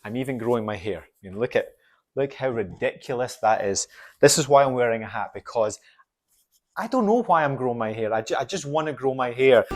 I'm even growing my hair. I mean, look how ridiculous that is. This is why I'm wearing a hat, because I don't know why I'm growing my hair. I just want to grow my hair.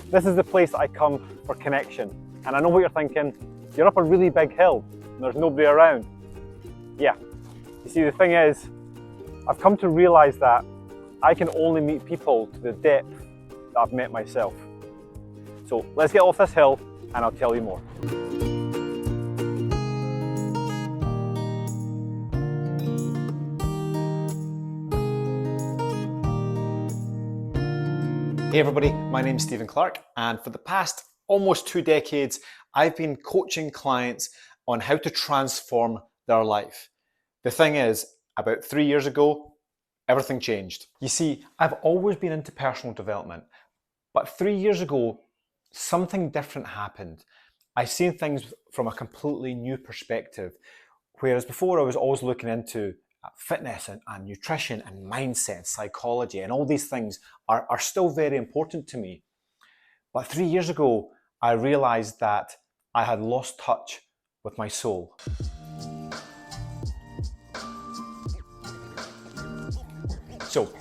This is the place I come for connection. And I know what you're thinking. You're up a really big hill and there's nobody around. Yeah. You see, the thing is, I've come to realize that I can only meet people to the depth that I've met myself. So let's get off this hill and I'll tell you more. Hey everybody, my name's Stephen Clarke, and for the past almost 2 decades, I've been coaching clients on how to transform their life. The thing is, about 3 years ago, everything changed. You see, I've always been into personal development, but 3 years ago, something different happened. I've seen things from a completely new perspective, whereas before I was always looking into fitness and nutrition and mindset and psychology, and all these things are still very important to me. But 3 years ago, I realized that I had lost touch with my soul. So,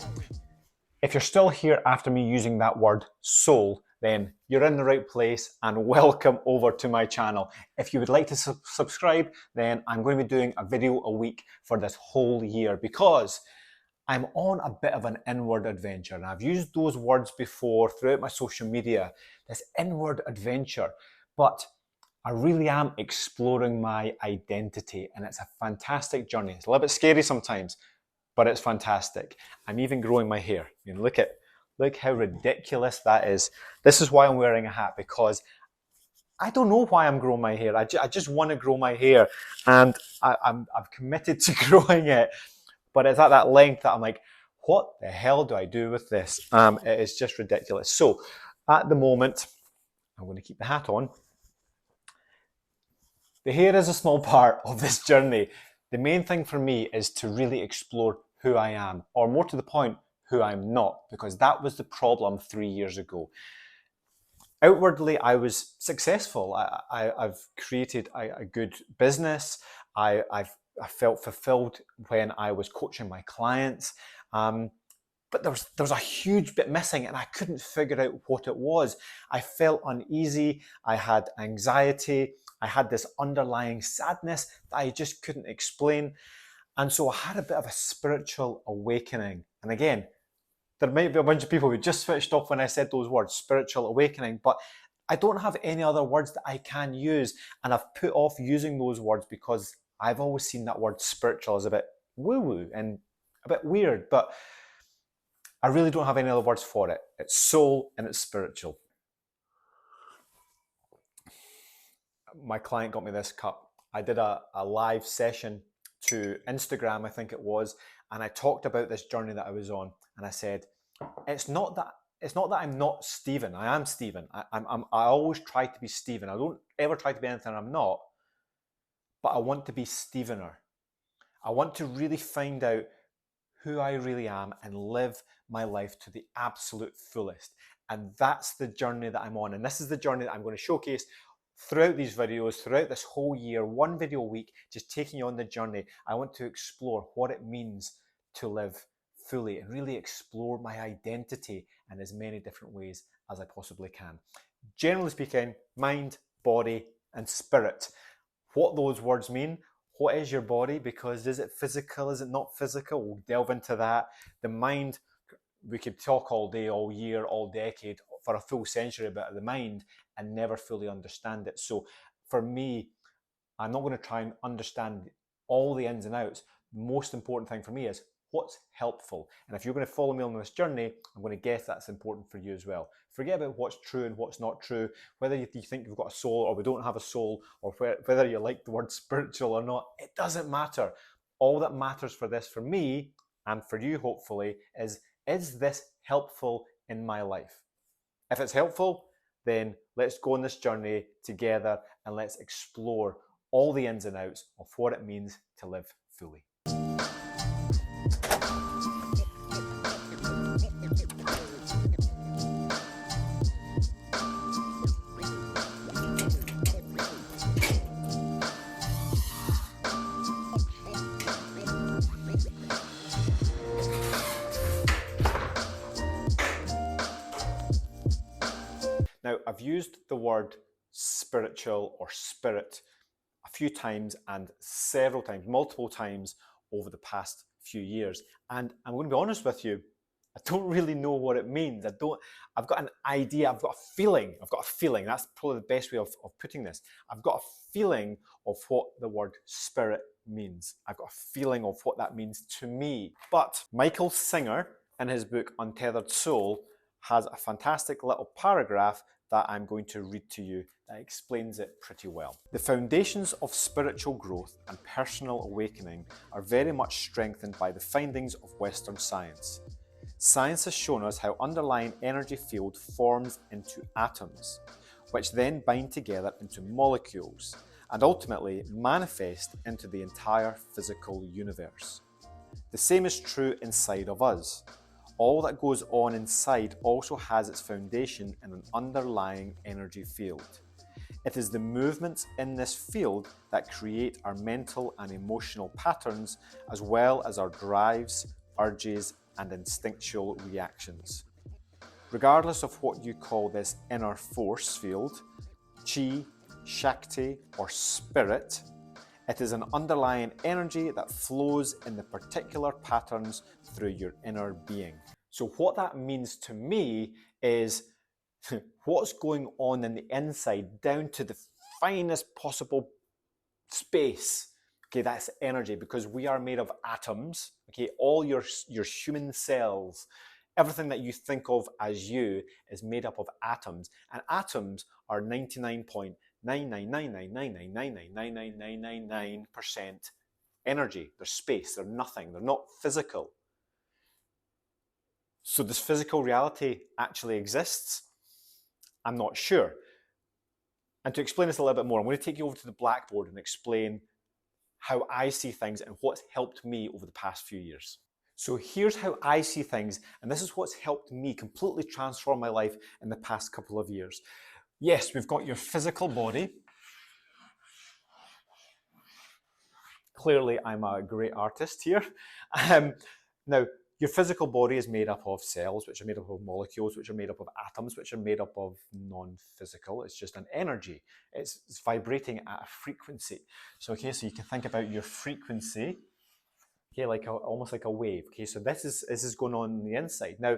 if you're still here after me using that word soul, then you're in the right place and welcome over to my channel. If you would like to subscribe, then I'm going to be doing a video a week for this whole year, because I'm on a bit of an inward adventure. And I've used those words before throughout my social media, this inward adventure, but I really am exploring my identity, and it's a fantastic journey. It's a little bit scary sometimes, but it's fantastic. I'm even growing my hair. I mean, look how ridiculous that is. This is why I'm wearing a hat, because I don't know why I'm growing my hair. I just want to grow my hair, and I've committed to growing it, but it's at that length that I'm like, what the hell do I do with this? It is just ridiculous. So at the moment, I'm going to keep the hat on. The hair is a small part of this journey. The main thing for me is to really explore who I am, or more to the point, who I'm not, because that was the problem 3 years ago. Outwardly, I was successful. I've created a good business. I felt fulfilled when I was coaching my clients. But there was a huge bit missing, and I couldn't figure out what it was. I felt uneasy. I had anxiety. I had this underlying sadness that I just couldn't explain. And so I had a bit of a spiritual awakening. And again, there might be a bunch of people who just switched off when I said those words, spiritual awakening, but I don't have any other words that I can use. And I've put off using those words because I've always seen that word spiritual as a bit woo-woo and a bit weird, but I really don't have any other words for it. It's soul and it's spiritual. My client got me this cup. I did a live session to Instagram, I think it was, and I talked about this journey that I was on, and I said, it's not that I'm not Stephen. I am Stephen. I always try to be Stephen. I don't ever try to be anything I'm not, but I want to be Stephener. I want to really find out who I really am and live my life to the absolute fullest. And that's the journey that I'm on. And this is the journey that I'm going to showcase throughout these videos, throughout this whole year, one video a week, just taking you on the journey. I want to explore what it means to live fully and really explore my identity in as many different ways as I possibly can. Generally speaking, mind, body, and spirit what those words mean. What is your body? Because is it physical? Is it not physical? We'll delve into that. The mind, we could talk all day, all year, all decade, for a full century about the mind and never fully understand it. So for me, I'm not going to try and understand all the ins and outs. The most important thing for me is what's helpful. And if you're going to follow me on this journey, I'm going to guess that's important for you as well. Forget about what's true and what's not true, whether you think you've got a soul or we don't have a soul, or whether you like the word spiritual or not. It doesn't matter. All that matters for this, for me, and for you hopefully, is this helpful in my life? If it's helpful, then let's go on this journey together and let's explore all the ins and outs of what it means to live fully. Now, I've used the word spiritual or spirit a few times and several times, multiple times over the past few years. And I'm going to be honest with you, I don't really know what it means. I've got an idea, I've got a feeling. That's probably the best way of putting this. I've got a feeling of what the word spirit means. I've got a feeling of what that means to me. But Michael Singer, in his book Untethered Soul, has a fantastic little paragraph that I'm going to read to you that explains it pretty well. The foundations of spiritual growth and personal awakening are very much strengthened by the findings of Western science. Science has shown us how underlying energy field forms into atoms, which then bind together into molecules and ultimately manifest into the entire physical universe. The same is true inside of us. All that goes on inside also has its foundation in an underlying energy field. It is the movements in this field that create our mental and emotional patterns, as well as our drives, urges, and instinctual reactions. Regardless of what you call this inner force field, chi, shakti, or spirit, it is an underlying energy that flows in the particular patterns through your inner being. So what that means to me is what's going on in the inside down to the finest possible space. Okay, that's energy, because we are made of atoms. Okay, all your human cells, everything that you think of as you is made up of atoms, and atoms are 99.9999999999999% energy. They're space, they're nothing, they're not physical. So does physical reality actually exists? I'm not sure. And to explain this a little bit more, I'm going to take you over to the blackboard and explain how I see things and what's helped me over the past few years. So here's how I see things, and this is what's helped me completely transform my life in the past couple of years. Yes, we've got your physical body. Clearly, I'm a great artist here. Now, your physical body is made up of cells, which are made up of molecules, which are made up of atoms, which are made up of non-physical. It's just an energy. It's vibrating at a frequency. So, okay, so you can think about your frequency, okay, like almost like a wave. Okay, so this is going on the inside. Now,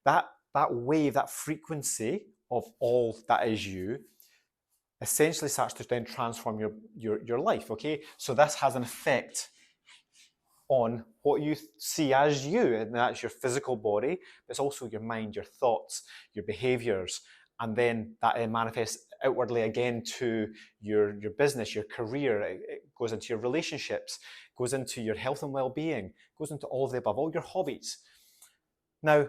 that wave, that frequency of all that is you, essentially starts to then transform your life. Okay, so this has an effect on what you see as you, and that's your physical body, but it's also your mind, your thoughts, your behaviors, and then that manifests outwardly again to your business, your career. It goes into your relationships, goes into your health and well-being, goes into all of the above, all your hobbies. Now,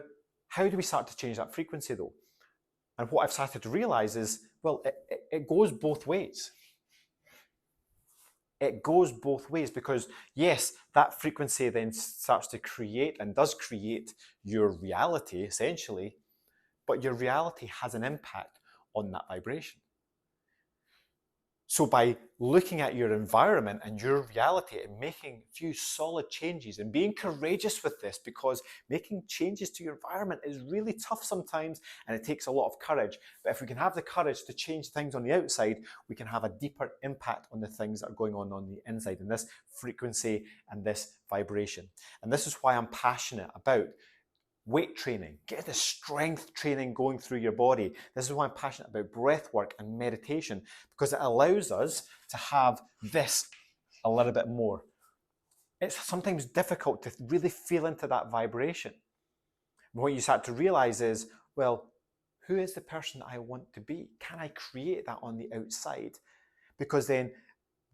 how do we start to change that frequency though? And what I've started to realize is, well, it goes both ways. It goes both ways, because yes, that frequency then starts to create and does create your reality essentially, but your reality has an impact on that vibration. So by looking at your environment and your reality and making a few solid changes and being courageous with this, because making changes to your environment is really tough sometimes and it takes a lot of courage. But if we can have the courage to change things on the outside, we can have a deeper impact on the things that are going on the inside, and this frequency and this vibration. And this is why I'm passionate about weight training, get the strength training going through your body. This is why I'm passionate about breath work and meditation, because it allows us to have this a little bit more. It's sometimes difficult to really feel into that vibration. And what you start to realize is, well, who is the person I want to be? Can I create that on the outside? Because then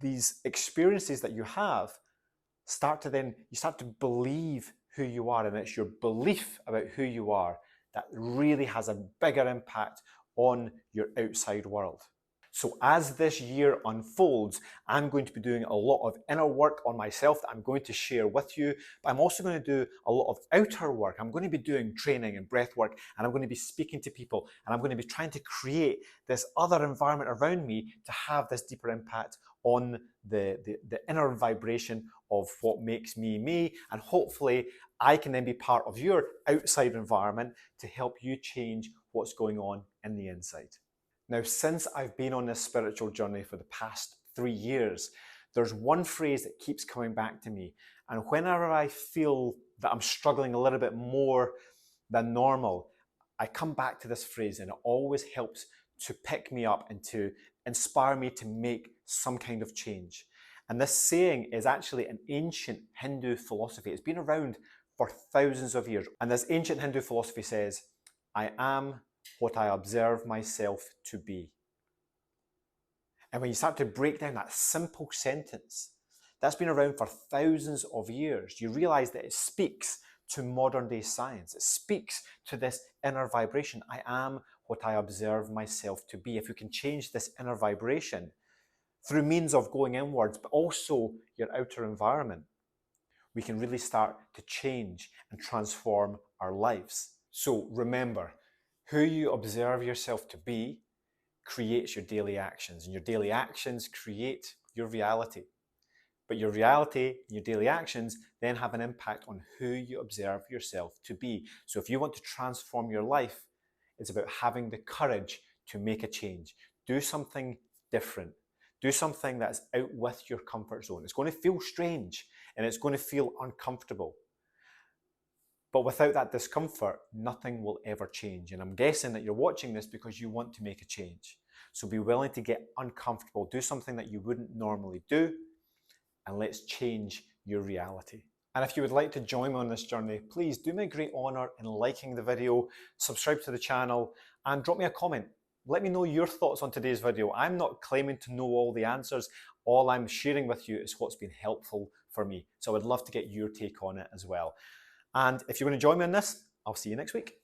these experiences that you have you start to believe who you are, and it's your belief about who you are that really has a bigger impact on your outside world. So as this year unfolds, I'm going to be doing a lot of inner work on myself that I'm going to share with you, but I'm also going to do a lot of outer work. I'm going to be doing training and breath work, and I'm going to be speaking to people, and I'm going to be trying to create this other environment around me to have this deeper impact on the inner vibration of what makes me me, and hopefully I can then be part of your outside environment to help you change what's going on in the inside. Now, since I've been on this spiritual journey for the past 3 years, there's one phrase that keeps coming back to me. And whenever I feel that I'm struggling a little bit more than normal, I come back to this phrase, and it always helps to pick me up and to inspire me to make some kind of change. And this saying is actually an ancient Hindu philosophy. It's been around for thousands of years. And this ancient Hindu philosophy says, I am what I observe myself to be. And when you start to break down that simple sentence that's been around for thousands of years, you realize that it speaks to modern day science. It speaks to this inner vibration. I am what I observe myself to be. If we can change this inner vibration through means of going inwards, but also your outer environment, we can really start to change and transform our lives. So remember, who you observe yourself to be creates your daily actions, and your daily actions create your reality. But your reality, your daily actions, then have an impact on who you observe yourself to be. So if you want to transform your life, it's about having the courage to make a change. Do something different. Do something that's out with your comfort zone. It's going to feel strange and it's going to feel uncomfortable. But without that discomfort, nothing will ever change. And I'm guessing that you're watching this because you want to make a change. So be willing to get uncomfortable. Do something that you wouldn't normally do, and let's change your reality. And if you would like to join me on this journey, please do me a great honor in liking the video, subscribe to the channel, and drop me a comment. Let me know your thoughts on today's video. I'm not claiming to know all the answers. All I'm sharing with you is what's been helpful for me. So I would love to get your take on it as well. And if you want to join me on this, I'll see you next week.